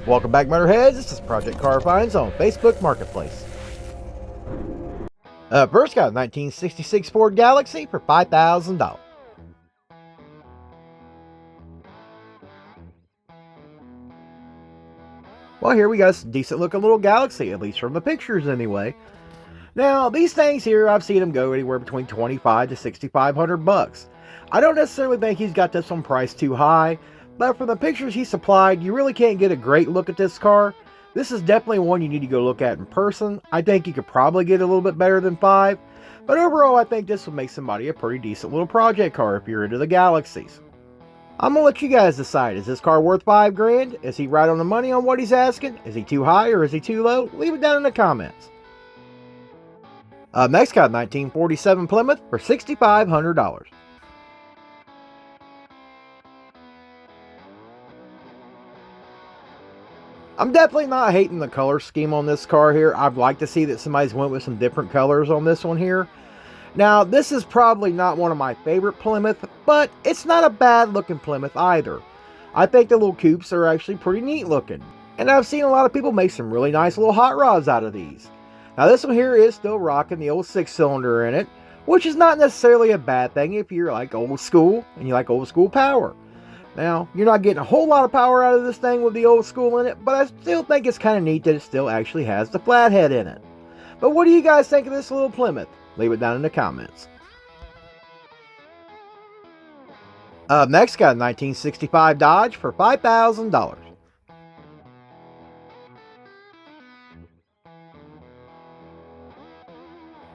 Welcome back, Motorheads. This is Project Car Finds on Facebook Marketplace. First got a 1966 Ford Galaxy for $5,000. Well, here we got a decent looking little Galaxy, at least from the pictures anyway. Now, these things here, I've seen them go anywhere between $2,500 to $6,500. I don't necessarily think he's got this one priced too high, but from the pictures he supplied, you really can't get a great look at this car. This is definitely one you need to go look at in person. I think you could probably get a little bit better than 5, but overall I think this would make somebody a pretty decent little project car if you're into the Galaxies. I'm gonna let you guys decide. Is this car worth $5,000? Is he right on the money on what he's asking? Is he too high or is he too low? Leave it down in the comments. Next got a 1947 Plymouth for $6,500. I'm definitely not hating the color scheme on this car here. I'd like to see that somebody's went with some different colors on this one here. Now, this is probably not one of my favorite Plymouth, but it's not a bad looking Plymouth either. I think the little coupes are actually pretty neat looking. And I've seen a lot of people make some really nice little hot rods out of these. Now, this one here is still rocking the old 6-cylinder in it, which is not necessarily a bad thing if you're like old school and you like old school power. Now, you're not getting a whole lot of power out of this thing with the old school in it, but I still think it's kind of neat that it still actually has the flathead in it. But what do you guys think of this little Plymouth? Leave it down in the comments. Next, got a 1965 Dodge for $5,000.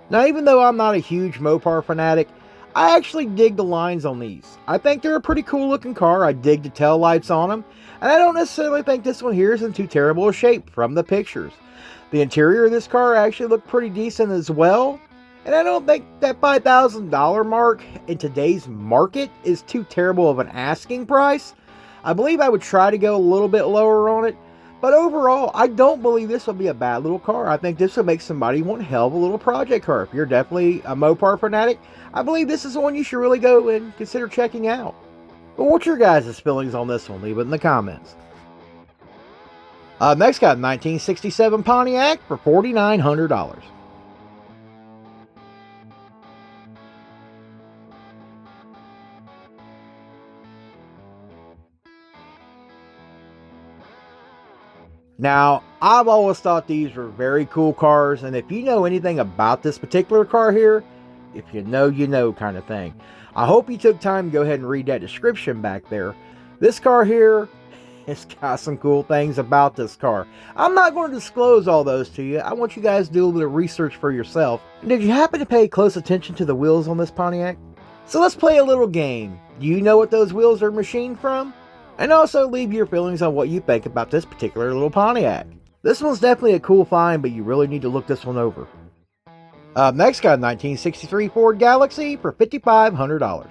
Now, even though I'm not a huge Mopar fanatic, I actually dig the lines on these. I think they're a pretty cool looking car. I dig the tail lights on them. And I don't necessarily think this one here is in too terrible a shape from the pictures. The interior of this car actually looked pretty decent as well. And I don't think that $5,000 mark in today's market is too terrible of an asking price. I believe I would try to go a little bit lower on it. But overall, I don't believe this will be a bad little car. I think this will make somebody want a hell of a little project car. If you're definitely a Mopar fanatic, I believe this is one you should really go and consider checking out. But what's your guys' feelings on this one? Leave it in the comments. Next got a 1967 Pontiac for $4,900. Now, I've always thought these were very cool cars, and if you know anything about this particular car here, if you know kind of thing. I hope you took time to go ahead and read that description back there. This car here has got some cool things about this car. I'm not going to disclose all those to you. I want you guys to do a little bit of research for yourself. And did you happen to pay close attention to the wheels on this Pontiac? So let's play a little game. Do you know what those wheels are machined from? And also leave your feelings on what you think about this particular little Pontiac. This one's definitely a cool find, but you really need to look this one over. Next got a 1963 Ford Galaxy for $5,500.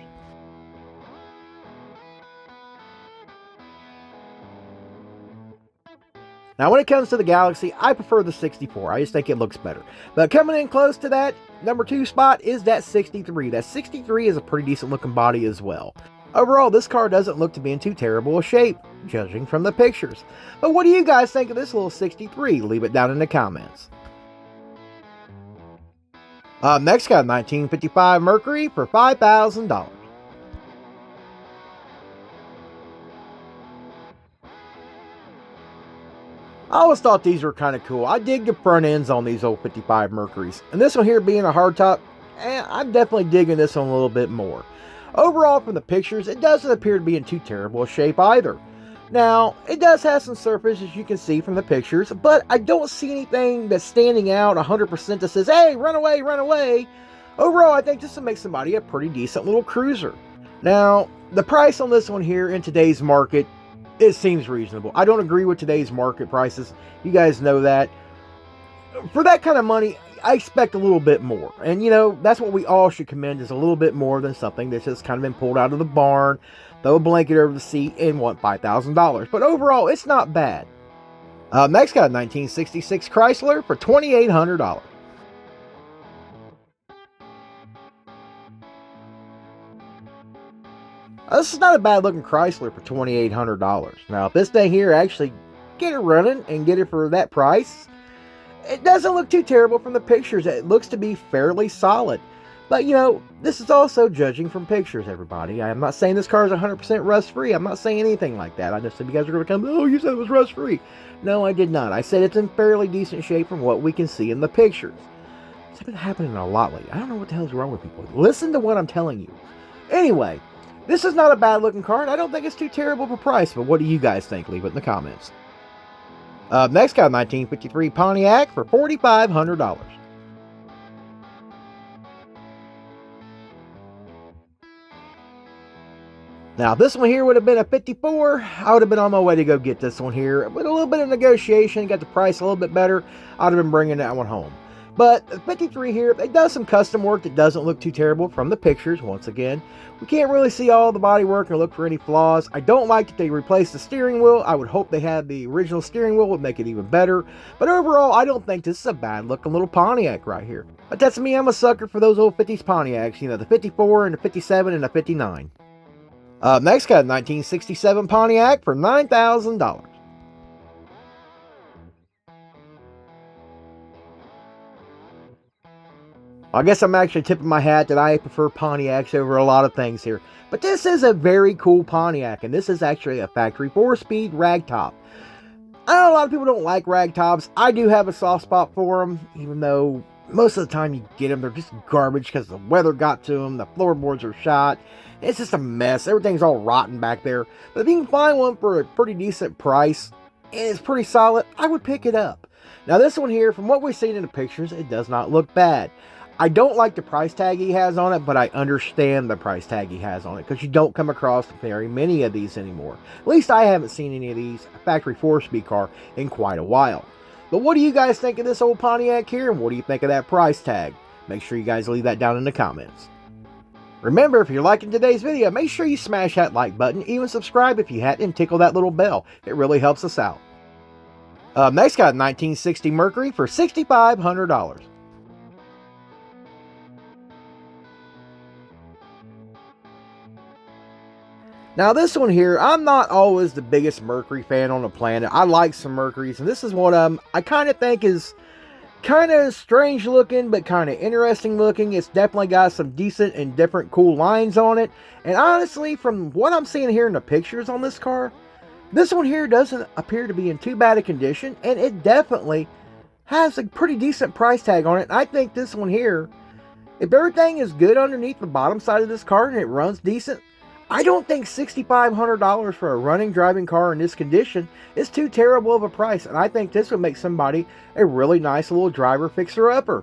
Now, when it comes to the Galaxy, I prefer the 64. I just think it looks better. But coming in close to that number 2 spot is that 63. That 63 is a pretty decent looking body as well. Overall, this car doesn't look to be in too terrible a shape, judging from the pictures. But what do you guys think of this little 63? Leave it down in the comments. Next got a 1955 Mercury for $5,000. I always thought these were kind of cool. I dig the front ends on these old 55 Mercuries. And this one here being a hardtop, I'm definitely digging this one a little bit more. Overall, from the pictures, it doesn't appear to be in too terrible a shape either. Now, it does have some surface, as you can see from the pictures, but I don't see anything that's standing out 100% that says, hey, run away, run away. Overall, I think this will make somebody a pretty decent little cruiser. Now, the price on this one here in today's market, it seems reasonable. I don't agree with today's market prices. You guys know that. For that kind of money, I expect a little bit more. And, that's what we all should commend, is a little bit more than something that's just kind of been pulled out of the barn, throw a blanket over the seat, and want $5,000. But overall, it's not bad. Next got a 1966 Chrysler for $2,800. This is not a bad looking Chrysler for $2,800. Now, if this thing here actually get it running and get it for that price. It doesn't look too terrible from the pictures. It looks to be fairly solid. But, you know, this is also judging from pictures, everybody. I'm not saying this car is 100% rust-free. I'm not saying anything like that. I just said you guys are going to come, oh, you said it was rust-free. No, I did not. I said it's in fairly decent shape from what we can see in the pictures. It's been happening a lot lately. I don't know what the hell's wrong with people. Listen to what I'm telling you. Anyway, this is not a bad-looking car, and I don't think it's too terrible of a price. But what do you guys think? Leave it in the comments. Next, got a 1953 Pontiac for $4,500. Now, this one here would have been a 54. I would have been on my way to go get this one here. With a little bit of negotiation, got the price a little bit better, I'd have been bringing that one home. But the 53 here, it does some custom work that doesn't look too terrible from the pictures. Once again, we can't really see all the body work or look for any flaws. I don't like that they replaced the steering wheel. I would hope they had the original steering wheel, would make it even better. But overall, I don't think this is a bad looking little Pontiac right here. But that's me, I'm a sucker for those old 50s Pontiacs. You know, the 54 and the 57 and the 59. Next, got a 1967 Pontiac for $9,000. I guess I'm actually tipping my hat that I prefer Pontiacs over a lot of things here. But this is a very cool Pontiac, and this is actually a factory 4-speed ragtop. I know a lot of people don't like ragtops. I do have a soft spot for them, even though most of the time you get them, they're just garbage because the weather got to them, the floorboards are shot. It's just a mess. Everything's all rotten back there. But if you can find one for a pretty decent price, and it's pretty solid, I would pick it up. Now this one here, from what we've seen in the pictures, it does not look bad. I don't like the price tag he has on it, but I understand the price tag he has on it because you don't come across very many of these anymore. At least I haven't seen any of these factory 4-speed car in quite a while. But what do you guys think of this old Pontiac here, and what do you think of that price tag? Make sure you guys leave that down in the comments. Remember, if you're liking today's video, make sure you smash that like button, even subscribe if you hadn't, and tickle that little bell. It really helps us out. Next, got a 1960 Mercury for $6,500. Now this one here, I'm not always the biggest Mercury fan on the planet. I like some Mercuries, and this is one I kind of think is kind of strange looking, but kind of interesting looking. It's definitely got some decent and different cool lines on it. And honestly, from what I'm seeing here in the pictures on this car, this one here doesn't appear to be in too bad a condition, and it definitely has a pretty decent price tag on it. And I think this one here, if everything is good underneath the bottom side of this car and it runs decent, I don't think $6,500 for a running, driving car in this condition is too terrible of a price. And I think this would make somebody a really nice little driver fixer-upper.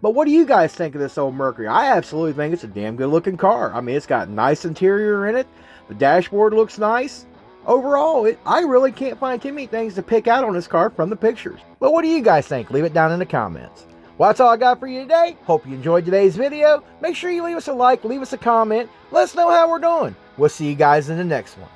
But what do you guys think of this old Mercury? I absolutely think it's a damn good looking car. I mean, it's got nice interior in it. The dashboard looks nice. Overall, I really can't find too many things to pick out on this car from the pictures. But what do you guys think? Leave it down in the comments. Well, that's all I got for you today. Hope you enjoyed today's video. Make sure you leave us a like, leave us a comment. Let us know how we're doing. We'll see you guys in the next one.